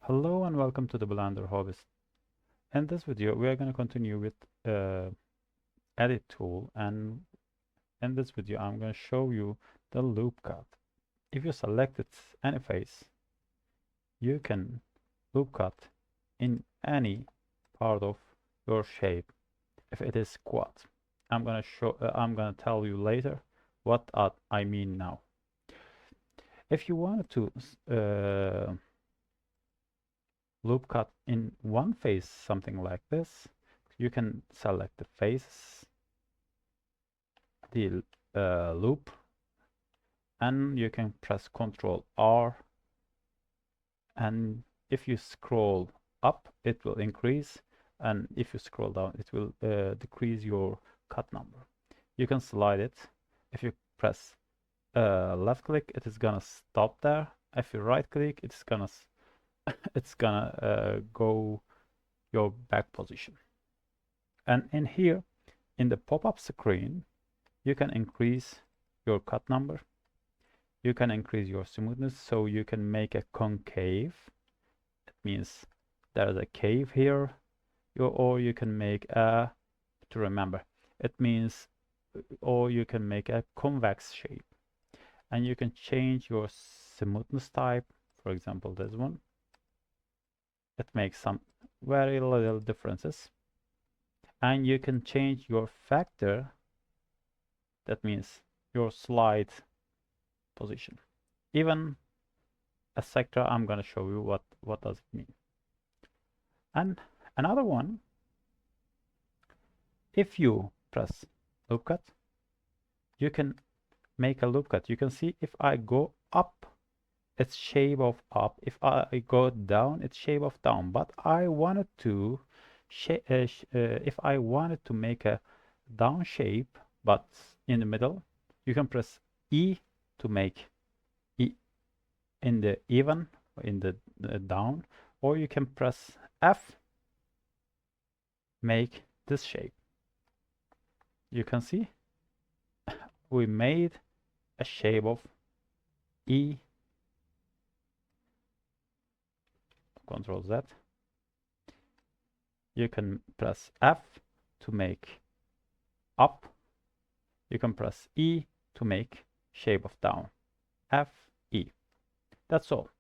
Hello and welcome to the Blender Hobbies. In this video, we are going to continue with Edit tool, and in this video, I'm going to show you the loop cut. If you selected any face, you can loop cut in any part of your shape. If it is quad, I'm going to tell you later what I mean now. If you wanted to loop cut in one face, something like this, you can select the face, the loop, and you can press Ctrl R, and if you scroll up it will increase, and if you scroll down it will decrease your cut number. You can slide it. If you press left click, it is gonna stop there. If you right click, it's gonna go your back position. And in here, in the pop-up screen, you can increase your cut number. You can increase your smoothness, so you can make a concave. It means there's a cave here, or you can make a, to remember, it means, or you can make a convex shape. And you can change your smoothness type, for example, this one. It makes some very little differences. And you can change your factor, that means your slide position. Even a sector, I'm going to show you what does it mean. And another one, if you press loop cut, you can make a loop cut. You can see if I go up, it's shape of up. If I go down, it's shape of down. But I wanted to if I wanted to make a down shape, but in the middle, you can press E to make E in the even, in the down, or you can press F, make this shape. You can see we made a shape of E. Control Z. You can press F to make up. You can press E to make shape of down. F, E. That's all.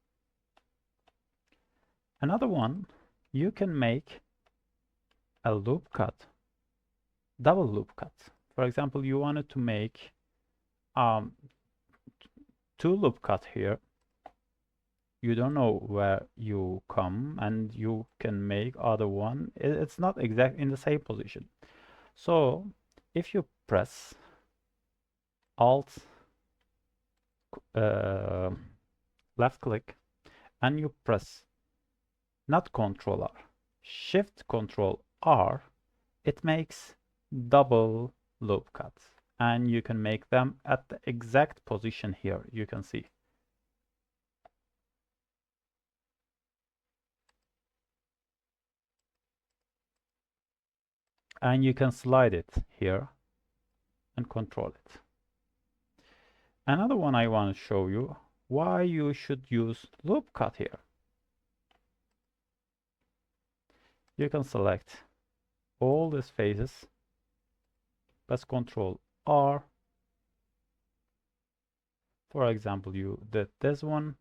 Another one, you can make a loop cut, double loop cut. For example, you wanted to make two loop cut here. You don't know where you come, and you can make other one. It's not exact in the same position. So if you press Alt left click and you press not Ctrl R, Shift Ctrl R, it makes double loop cuts, and you can make them at the exact position here. You can see. And you can slide it here and control it. Another one I want to show you why you should use loop cut here. You can select all these faces, press Ctrl R. For example, you did this one,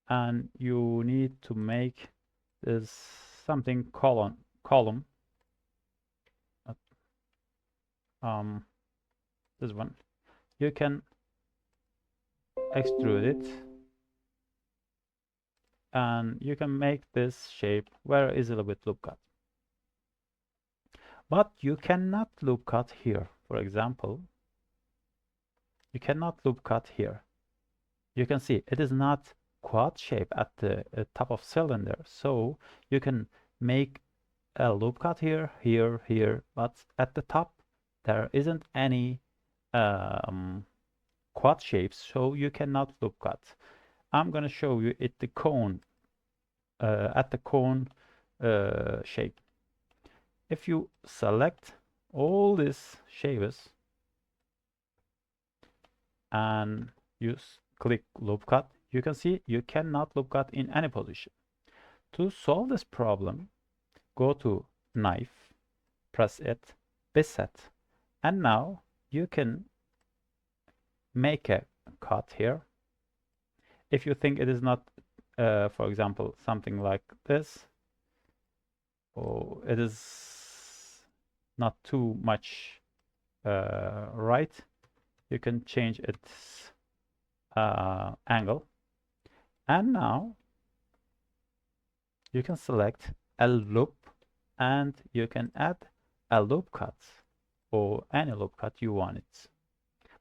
and you need to make this something column. This one, you can extrude it, and you can make this shape very easily with loop cut. But you cannot loop cut here. For example, you cannot loop cut here. You can see it is not quad shape at the top of cylinder, so you can make a loop cut here, here, here, but at the top there isn't any quad shapes, so you cannot loop cut. I'm going to show you at the cone shape. If you select all these shapes and you click loop cut, You can see you cannot loop cut in any position. To solve this problem, go to knife, press it, beset, and now you can make a cut here. If you think it is not, for example, something like this, or it is not too much right, you can change its angle. And now you can select a loop and you can add a loop cut or any loop cut you want it.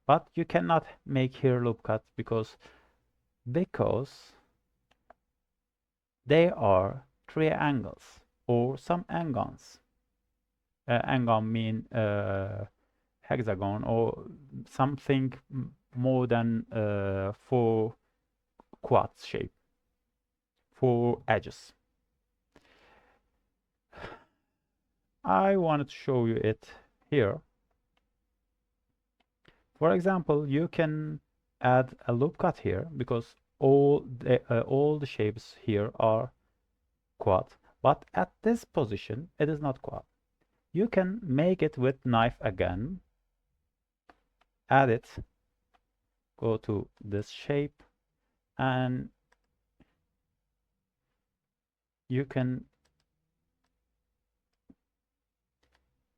But you cannot make here loop cuts because they are triangles or some angons. Angon mean hexagon or something more than 4 quads shape, 4 edges. I wanted to show you it here. For example, you can add a loop cut here because all the shapes here are quad, but at this position it is not quad. You can make it with knife again, add it, go to this shape, and you can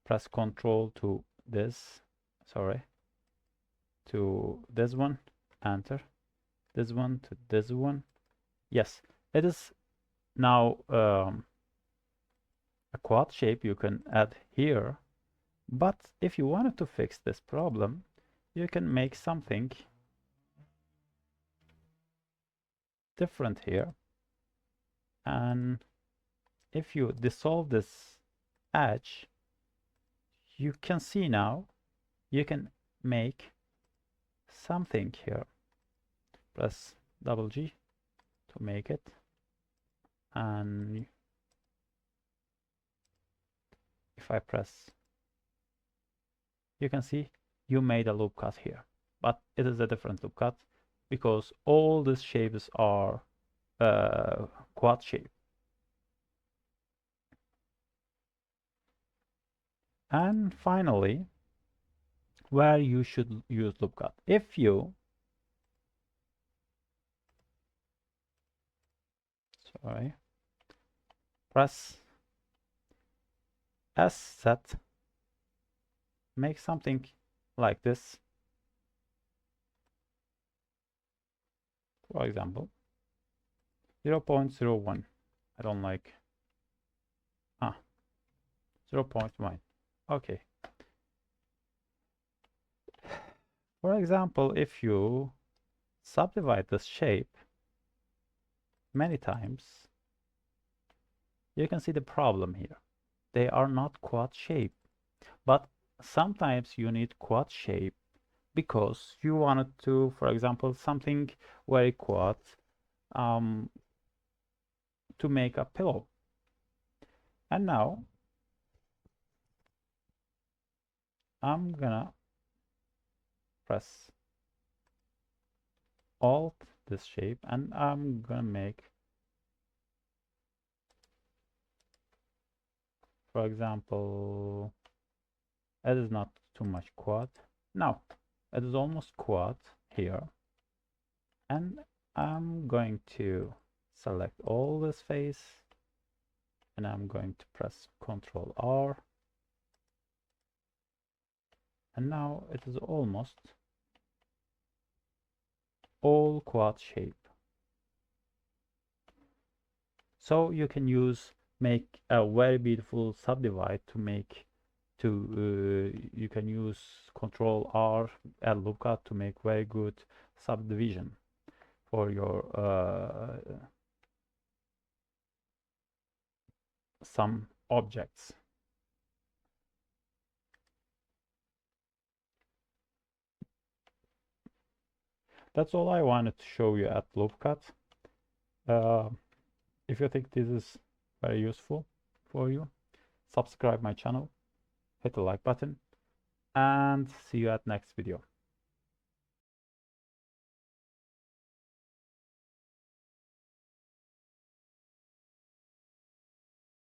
press Ctrl to this, to this one, enter, this one to this one. Yes, it is now a quad shape you can add here, but if you wanted to fix this problem, you can make something different here. And if you dissolve this edge, you can see now you can make something here. Press double G to make it, and if I press, you can see you made a loop cut here, but it is a different loop cut because all these shapes are quad shape. And finally, where you should use loop cut. If you press S set, make something like this, for example 0.01. I don't like 0.1. okay. For example, if you subdivide this shape many times, you can see the problem here. They are not quad shape, but sometimes you need quad shape because you wanted to, for example, something very quad to make a pillow. And now I'm gonna press Alt this shape and I'm gonna make, for example, it is not too much quad. Now it is almost quad here, and I'm going to select all this face and I'm going to press Ctrl R, and now it is almost all quad shape. So you can make a very beautiful subdivide to make you can use Ctrl R and loop cut to make very good subdivision for your some objects. That's all I wanted to show you at loop cut. If you think this is very useful for you, subscribe my channel, hit the like button, and see you at next video.